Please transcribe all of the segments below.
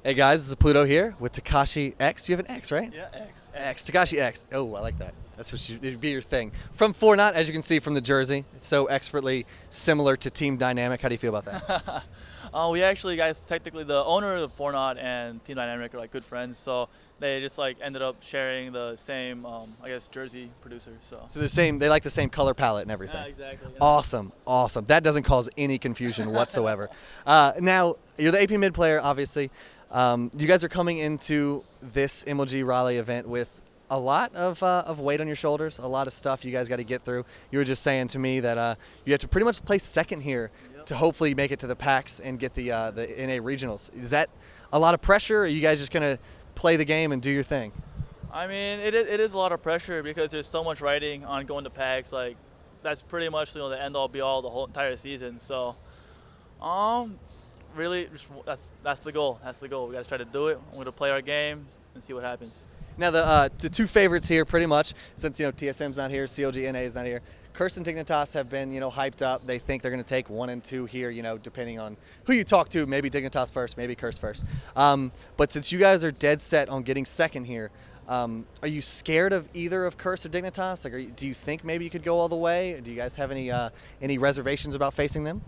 Hey guys, this is Pluto here with TakashiX. You have an X, right? Yeah, X. TakashiX. Oh, I like that. That's what it'd be your thing. From 4Not, as you can see from the jersey, it's so expertly similar to Team Dynamic. How do you feel about that? We actually, guys, technically the owner of 4Not and Team Dynamic are like good friends, so they just like ended up sharing the same, I guess, jersey producer. So the same. They like the same color palette and everything. Yeah, exactly. Yeah. Awesome, awesome. That doesn't cause any confusion whatsoever. Now you're the AP Mid player, obviously. You guys are coming into this MLG Raleigh event with a lot of weight on your shoulders, a lot of stuff you guys got to get through. You were just saying to me that you have to pretty much place second here to hopefully make it to the PAX and get the NA regionals. Is that a lot of pressure, or are you guys just going to play the game and do your thing? I mean, it is a lot of pressure because there's so much writing on going to PAX. Like, that's pretty much the end all be all the whole entire season. So, really, that's the goal. That's the goal. We got to try to do it. We're going to play our games and see what happens. Now the two favorites here, pretty much, since TSM's not here, CLG NA is not here. Curse and Dignitas have been hyped up. They think they're going to take 1 and 2 here. Depending on who you talk to, maybe Dignitas first, maybe Curse first. But since you guys are dead set on getting second here, are you scared of either of Curse or Dignitas? Like, do you think maybe you could go all the way? Do you guys have any reservations about facing them?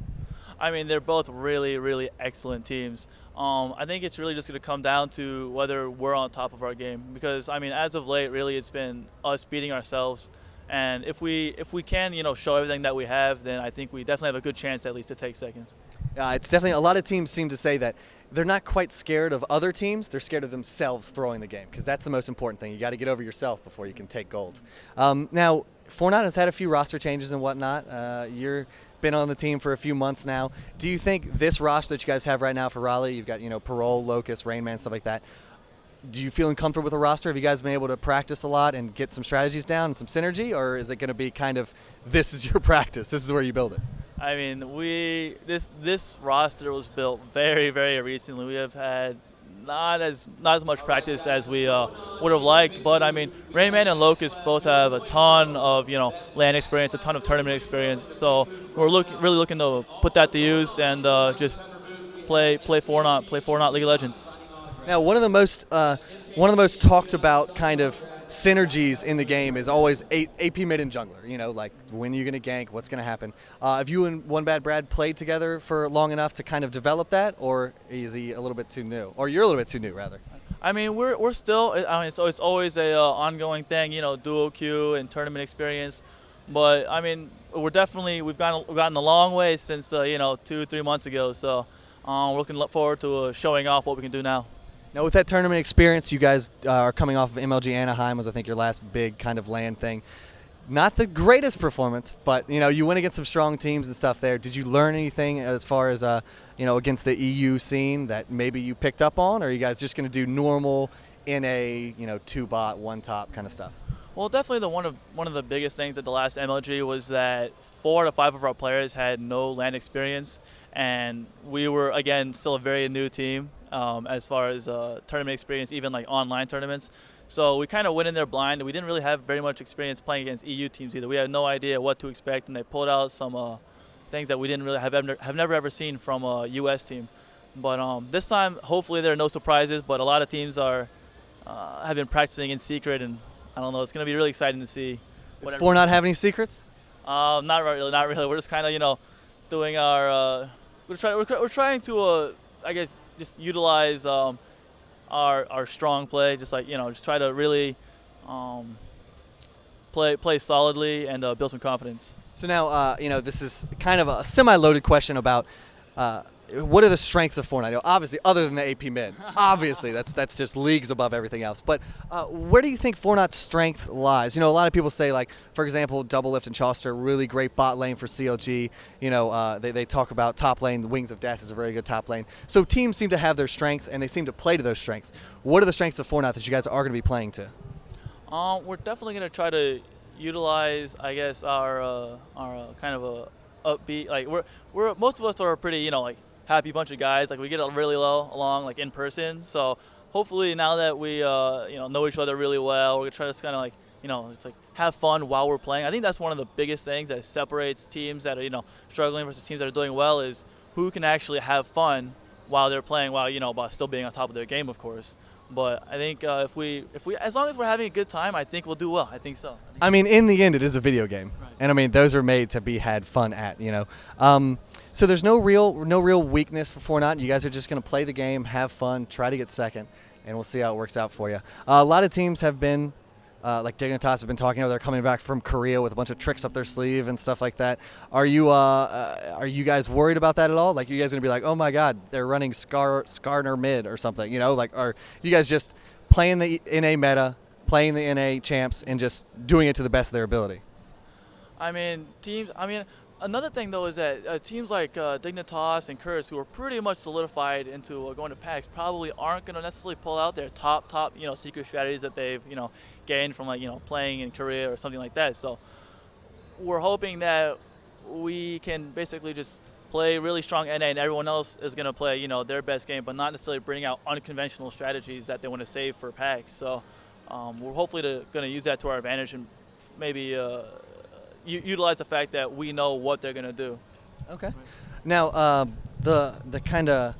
I mean, they're both really, really excellent teams. I think it's really just going to come down to whether we're on top of our game. Because, I mean, as of late, really, it's been us beating ourselves. And if we can, show everything that we have, then I think we definitely have a good chance at least to take seconds. It's definitely, a lot of teams seem to say that they're not quite scared of other teams. They're scared of themselves throwing the game, because that's the most important thing. You got to get over yourself before you can take gold. Now, 4Not has had a few roster changes and whatnot. You're been on the team for a few months now. Do you think this roster that you guys have right now for Raleigh, you've got Parole, Locust, Rainman, stuff like that, do you feel comfortable with the roster? Have you guys been able to practice a lot and get some strategies down and some synergy, or is it going to be kind of, this is your practice, this is where you build it? I mean, this roster was built very, very recently. We have had not as much practice as we would have liked, but I mean, Rayman and Locust both have a ton of LAN experience, a ton of tournament experience. So we're really looking to put that to use and just play 4Not League of Legends. Now, one of the most talked about kind of synergies in the game is always AP Mid and Jungler. Like, when are you going to gank? What's going to happen? Have you and One Bad Brad played together for long enough to kind of develop that, or is he a little bit too new? Or you're a little bit too new, rather? I mean, we're still. I mean, so it's always a ongoing thing. Duo queue and tournament experience. But I mean, we've gotten a long way since 2-3 months ago. So we're looking forward to showing off what we can do now. Now, with that tournament experience, you guys are coming off of MLG Anaheim, was I think your last big kind of LAN thing. Not the greatest performance, but you went against some strong teams and stuff there. Did you learn anything as far as against the EU scene that maybe you picked up on, or are you guys just going to do normal NA 2 bot 1 top kind of stuff? Well, definitely one of the biggest things at the last MLG was that 4 out of 5 of our players had no LAN experience, and we were again still a very new team as far as tournament experience, even like online tournaments. So we kind of went in there blind, and we didn't really have very much experience playing against EU teams either. We had no idea what to expect, and they pulled out some things that we didn't really have never ever seen from a US team. But this time, hopefully, there are no surprises. But a lot of teams have been practicing in secret, and I don't know. It's going to be really exciting to see. Does 4Not have any secrets? Not really. Not really. We're just kind of doing our. We're trying to I guess just utilize our strong play, just just try to really play solidly and build some confidence. So now, this is kind of a semi-loaded question about what are the strengths of 4Not? Obviously, other than the AP Mid, obviously that's just leagues above everything else. But where do you think 4Not's strength lies? A lot of people say, like, for example, Double Lift and Chauster, really great bot lane for CLG. They talk about top lane. The Wings of Death is a very good top lane. So teams seem to have their strengths, and they seem to play to those strengths. What are the strengths of 4Not that you guys are going to be playing to? We're definitely going to try to utilize, I guess, our kind of a upbeat. Like we're most of us are pretty happy bunch of guys. Like, we get really well along like in person. So hopefully now that we know each other really well, we're gonna try to kind of just have fun while we're playing. I think that's one of the biggest things that separates teams that are struggling versus teams that are doing well, is who can actually have fun while they're playing, while still being on top of their game, of course. But I think if we, as long as we're having a good time, I think we'll do well. I think so. I mean, in the end, it is a video game, Right. and I mean, those are made to be had fun at, So there's no real weakness for 4Not. You guys are just going to play the game, have fun, try to get second, and we'll see how it works out for you. A lot of teams have been, like Dignitas have been talking about, they're coming back from Korea with a bunch of tricks up their sleeve and stuff like that. Are you guys worried about that at all? Like, you guys going to be like, oh my God, they're running Skarner mid or something, Like, are you guys just playing the NA meta, playing the NA champs, and just doing it to the best of their ability? Another thing, though, is that teams like Dignitas and Curse, who are pretty much solidified into going to PAX, probably aren't going to necessarily pull out their top secret strategies that they've gained from playing in Korea or something like that. So we're hoping that we can basically just play really strong NA, and everyone else is going to play their best game, but not necessarily bring out unconventional strategies that they want to save for PAX. So we're hopefully going to use that to our advantage and maybe utilize the fact that we know what they're going to do. Okay. Now, the kind of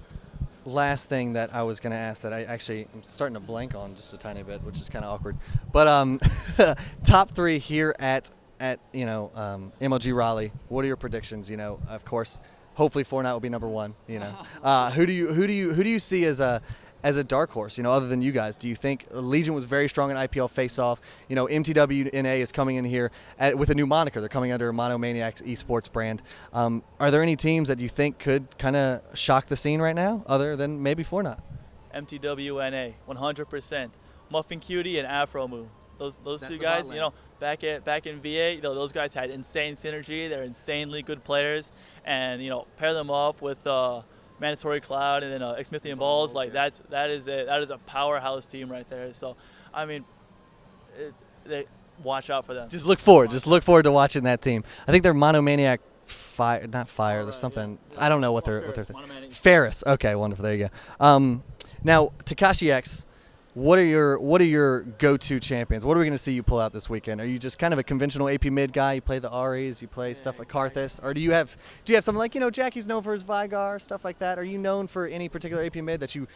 last thing that I was going to ask that I'm starting to blank on just a tiny bit, which is kind of awkward. But top 3 here at MLG Raleigh. What are your predictions? Of course, hopefully 4Not will be number 1. Who do you see as a dark horse, other than you guys? Do you think Legion was very strong in IPL face-off? MTWNA is coming in here with a new moniker. They're coming under Monomaniacs esports brand. Are there any teams that you think could kind of shock the scene right now, other than maybe 4Not? MTWNA, 100%. Muffin Cutie and Afro Moo. Those two guys, back in VA, those guys had insane synergy. They're insanely good players, and pair them up with Mandatory Cloud and then Xmythian Balls, like that is a powerhouse team right there. So watch out for them. Just look forward to watching that team. I think they're Monomaniac not Fire. There's something, I don't know what they're Ferris. Okay, wonderful. There you go. Now, TakashiX, what are your go-to champions? What are we going to see you pull out this weekend? Are you just kind of a conventional AP mid guy? You play the Aries, you play stuff like Karthus, or do you have something like Jackie's known for his Vigar, stuff like that? Are you known for any particular AP mid that you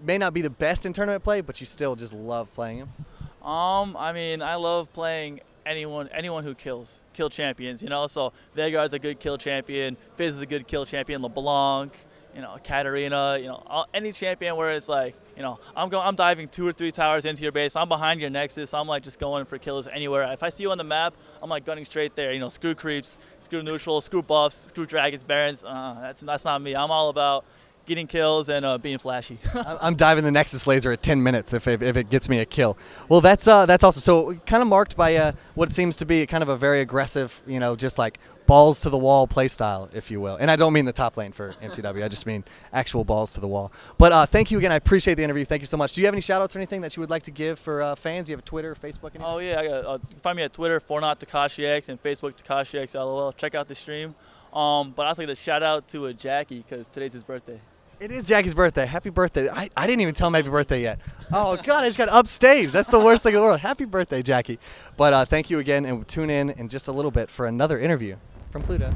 may not be the best in tournament play, but you still just love playing him? I love playing anyone who kill champions. So Vagar's a good kill champion, Fizz is a good kill champion, LeBlanc, Katarina, any champion where it's like, I'm diving 2 or 3 towers into your base. I'm behind your Nexus. I'm like just going for kills anywhere. If I see you on the map, I'm like gunning straight there. Screw creeps, screw neutrals, screw buffs, screw dragons, barons. That's not me. I'm all about getting kills and being flashy. I'm diving the Nexus laser at 10 minutes if it gets me a kill. Well, that's awesome. So kind of marked by what seems to be kind of a very aggressive, just like balls to the wall play style, if you will. And I don't mean the top lane for MTW. I just mean actual balls to the wall. But thank you again. I appreciate the interview. Thank you so much. Do you have any shout outs or anything that you would like to give for fans? Do you have a Twitter, Facebook, anything? Oh yeah, you can find me at Twitter, 4Not TakashiX, and Facebook TakashiX LOL. Check out the stream. But I'd like to shout out to Jackie because today's his birthday. It is Jackie's birthday. Happy birthday. I didn't even tell him happy birthday yet. Oh, God, I just got upstaged. That's the worst thing in the world. Happy birthday, Jackie. But thank you again, and tune in just a little bit for another interview from Pluto.